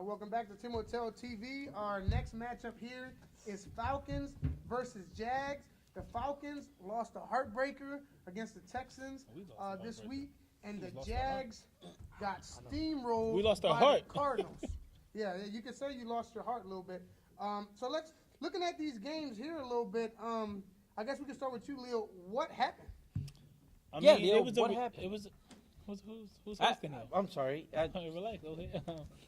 Welcome back to Tim Hotel TV. Our next matchup here is Falcons versus Jags. The Falcons lost a heartbreaker against the Texans this week, and the Jags got steamrolled We lost our by heart. the Cardinals. Yeah, you could say you lost your heart a little bit. So let's looking at these games here a little bit. I guess we can start with you, Leo. What happened? Leo, what happened? It was who's hosting it? I'm sorry. Relax. Okay.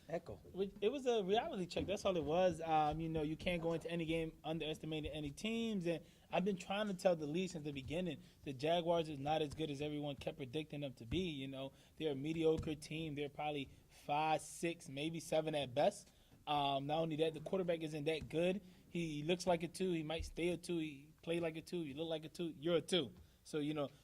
Echo. It was a reality check. That's all it was. You can't go into any game underestimating any teams. And I've been trying to tell the league since the beginning, the Jaguars is not as good as everyone kept predicting them to be. They're a mediocre team. They're probably 5, 6, maybe 7 at best. Not only that, the quarterback isn't that good. He looks like a 2. He might stay a 2. He play like a 2. You look like a 2. You're a 2. So,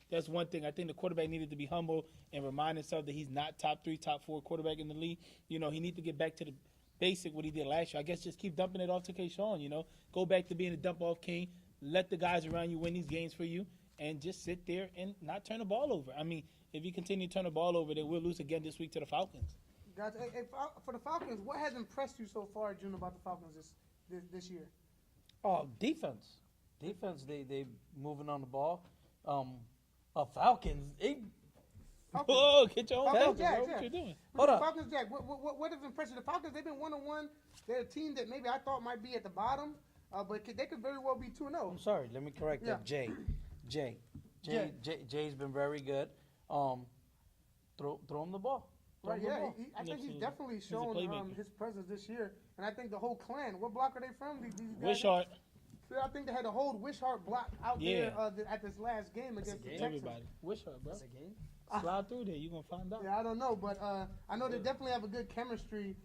that's one thing. I think the quarterback needed to be humble and remind himself that he's not top 3, top 4 quarterback in the league. He need to get back to the basic what he did last year. I guess just keep dumping it off to Kayshawn, Go back to being a dump-off king. Let the guys around you win these games for you and just sit there and not turn the ball over. I mean, if you continue to turn the ball over, then we'll lose again this week to the Falcons. Guys, for the Falcons, what has impressed you so far, June, about the Falcons this year? Oh, defense. Defense, they moving on the ball. Falcons, Whoa, get your own Falcons, Falcons, Jags, bro. yeah. What you doing? Hold up. Falcons, Jack. What has impressed you? The Falcons, they've been 1-1. They're a team that maybe I thought might be at the bottom, but they could very well be 2-0. I'm sorry, let me correct that. Jay's been very good. Throw him the ball. Right, yeah. I think he's definitely shown his presence this year. And I think the whole clan, what block are they from? These guys? Wishart. I think they had a whole Wishart block out there at this last game against the Texans. Everybody. Wishart, bro. That's a game. Slide through there. You're going to find out. Yeah, I don't know, but I know they definitely have a good chemistry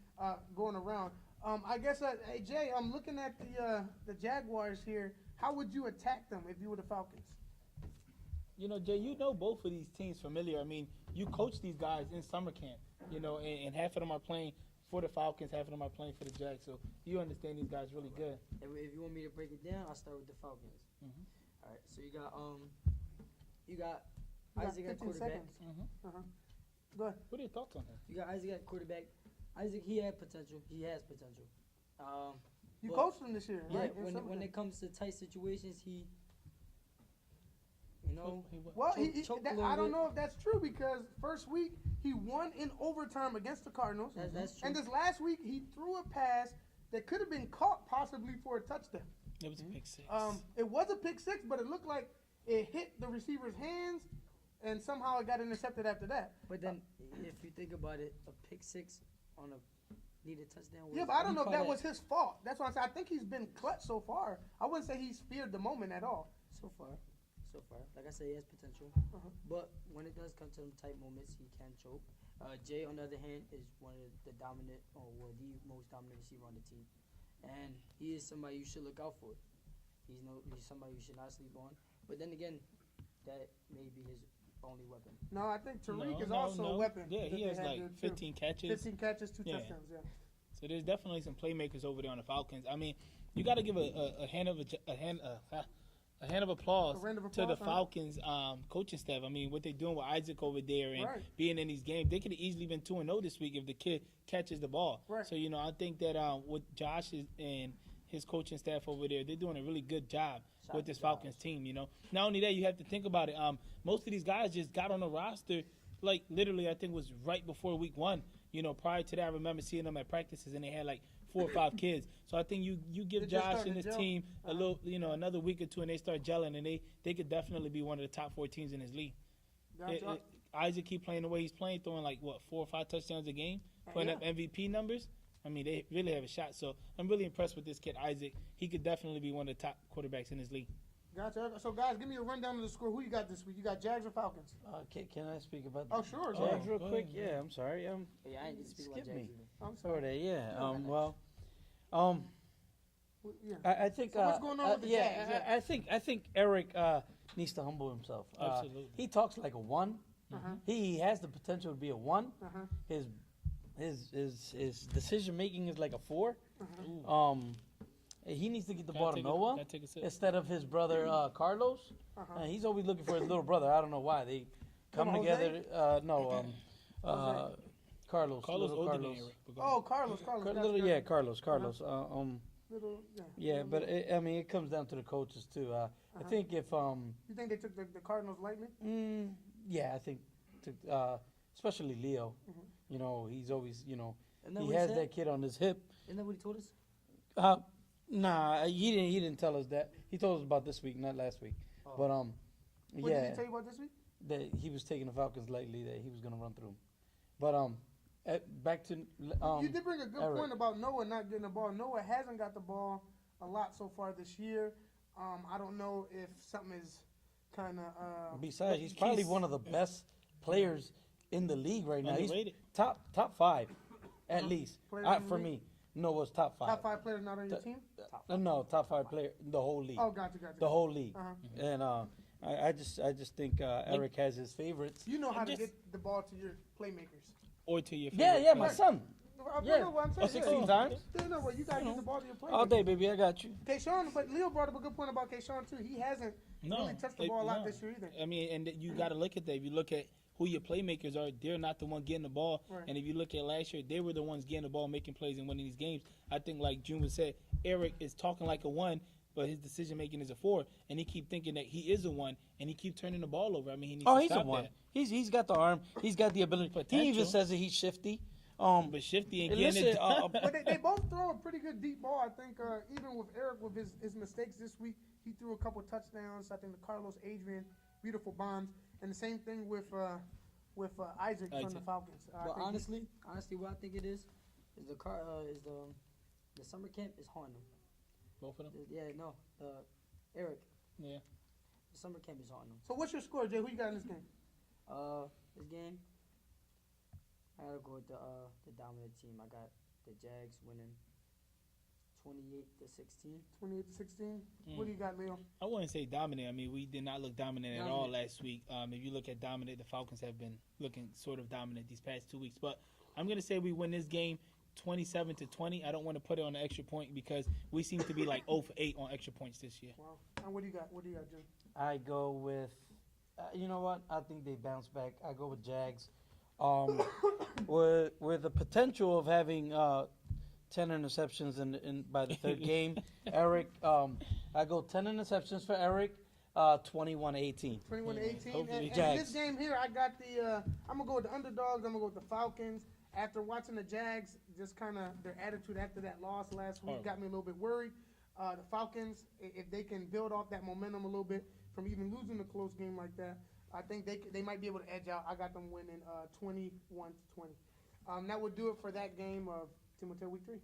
going around. I guess, hey, Jay, I'm looking at the Jaguars here. How would you attack them if you were the Falcons? Jay, both of these teams familiar. I mean, you coach these guys in summer camp, and half of them are playing for the Falcons, half of them are playing for the Jags. So you understand these guys really good. If you want me to break it down, I'll start with the Falcons. Mm-hmm. All right, so you got Isaac at 15 quarterback. seconds. Mm-hmm. Go ahead. What are your thoughts on him? You got Isaac at quarterback. Isaac, he had potential. He has potential. You but- coached him this year, Yeah, right? when it comes to tight situations, he, Well, choke a little I don't bit. know if that's true because first week he won in overtime against the Cardinals. That's true. And this last week he threw a pass that could have been caught possibly for a touchdown. It was a pick 6. It was a pick 6, but it looked like it hit the receiver's hands and somehow it got intercepted after that. But then, if you think about it, a pick 6 on a needed touchdown. Yeah, but I don't know if that was his fault. That's why I said I think he's been clutch so far. I wouldn't say he's feared the moment at all. So far. Like I said, he has potential. But when it does come to them tight moments, he can choke. Jay, on the other hand, is one of the dominant, or the most dominant receiver on the team. And he is somebody you should look out for. He's somebody you should not sleep on. But then again, that may be his only weapon. No, I think Tariq is also a weapon. Yeah, he has like 15 catches. 15 catches, 2 touchdowns, yeah. So there's definitely some playmakers over there on the Falcons. I mean, you got to give a hand of applause to the Falcons coaching staff. I mean, what they're doing with Isaac over there and being in these games, they could have easily been 2-0 this week if the kid catches the ball. Right. So, I think that with Josh and his coaching staff over there, they're doing a really good job with this Falcons team, Not only that, you have to think about it. Most of these guys just got on the roster, like literally I think it was right before week 1. Prior to that, I remember seeing them at practices and they had like 4 or 5 kids. So I think you give Josh and his team a little, another week or 2 and they start gelling and they could definitely be one of the top 4 teams in his league. Isaac keep playing the way he's playing, throwing like 4 or 5 touchdowns a game, putting up MVP numbers. I mean, they really have a shot. So I'm really impressed with this kid, Isaac. He could definitely be one of the top quarterbacks in his league. Gotcha. So, guys, give me a rundown of the score. Who you got this week? You got Jags or Falcons? Can I speak about Oh, sure. Jags real go quick? ahead. Yeah, I'm sorry. Yeah, I didn't speak about skip Jags me. either. I'm sorry. Yeah. I think. So what's going on with the Jags? Yeah. I think Eric needs to humble himself. Absolutely. He talks like a 1. He has the potential to be a 1. His decision making is like a 4. He needs to get the ball to Noah instead of his brother Carlos. He's always looking for his little brother. I don't know why they come together. Carlos. Carlos Little older than Carlos. Eric. but go ahead. Oh, Carlos. That's Little, good. yeah, Carlos. Little, Yeah, but I mean, it comes down to the coaches too. I think if You think they took the Cardinals lightly? yeah, I think especially Leo. You know, he's always Isn't that he what has said? that kid on his hip. Isn't that what he told us? Nah, he didn't tell us that. He told us about this week, not last week. Oh. But What did yeah, he tell you about this week? that he was taking the Falcons lightly, that he was gonna run through 'em. But back to You did bring a good Eric. point about Noah not getting the ball. Noah hasn't got the ball a lot so far this year. I don't know if something is kind of. Besides, he's probably one of the best players in the league right now. Underrated. He's top five, at least. Player in the For league? me, Noah's top five. Top 5 players not on your team? No, top five player in the whole league. Oh, gotcha. The whole league. Uh-huh. And I just think Eric has his favorites. You know how to just- get the ball to your playmakers. Or to your Yeah, favorite yeah, my player. son. Yeah. No, what I'm saying, 16 yeah. times. Yeah, no, but you gotta get the ball to your playmakers. All day, baby. I got you. Kayshawn, but Leo brought up a good point about Kayshawn too. He hasn't really touched the ball a lot this year either. I mean, and you got to look at that. If you look at who your playmakers are, they're not the one getting the ball. Right. And if you look at last year, they were the ones getting the ball, making plays, and winning these games. I think, like June was said, Eric is talking like a 1, but his decision making is a 4, and he keep thinking that he is a 1, and he keep turning the ball over. I mean, he needs to He's stop a one. that. He's got the arm. He's got the ability. He Potential. even says that he's shifty. But Shifty ain't getting it. But they both throw a pretty good deep ball. I think even with Eric, with his mistakes this week, he threw a couple touchdowns. I think the Carlos Adrian, beautiful bombs, and the same thing with Isaac from the Falcons. I But think honestly, what I think it is the summer camp is haunting him. Both of them. Eric. Yeah. The summer camp is haunting him. So what's your score, Jay? Who you got in this game? This game, I gotta go with the dominant team. I got the Jags winning 28-16. 28-16. What do you got, Leo? I wouldn't say dominant. I mean, we did not look dominant at all last week. If you look at dominant, the Falcons have been looking sort of dominant these past 2 weeks. But I'm going to say we win this game 27-20. I don't want to put it on the extra point because we seem to be like 0 for 8 on extra points this year. Wow. And what do you got? What do you got, Jim? I go with, you know what? I think they bounce back. I go with Jags. With the potential of having 10 interceptions in by the third game. Eric, I go 10 interceptions for Eric, 21-18. 21-18. And Jags. this game here, I got I'm going to go with the underdogs. I'm going to go with the Falcons. After watching the Jags, just kind of their attitude after that loss last week got me a little bit worried. The Falcons, if they can build off that momentum a little bit from even losing a close game like that, I think they might be able to edge out. I got them winning 21-20. That would do it for that game of Timoteo Week 3.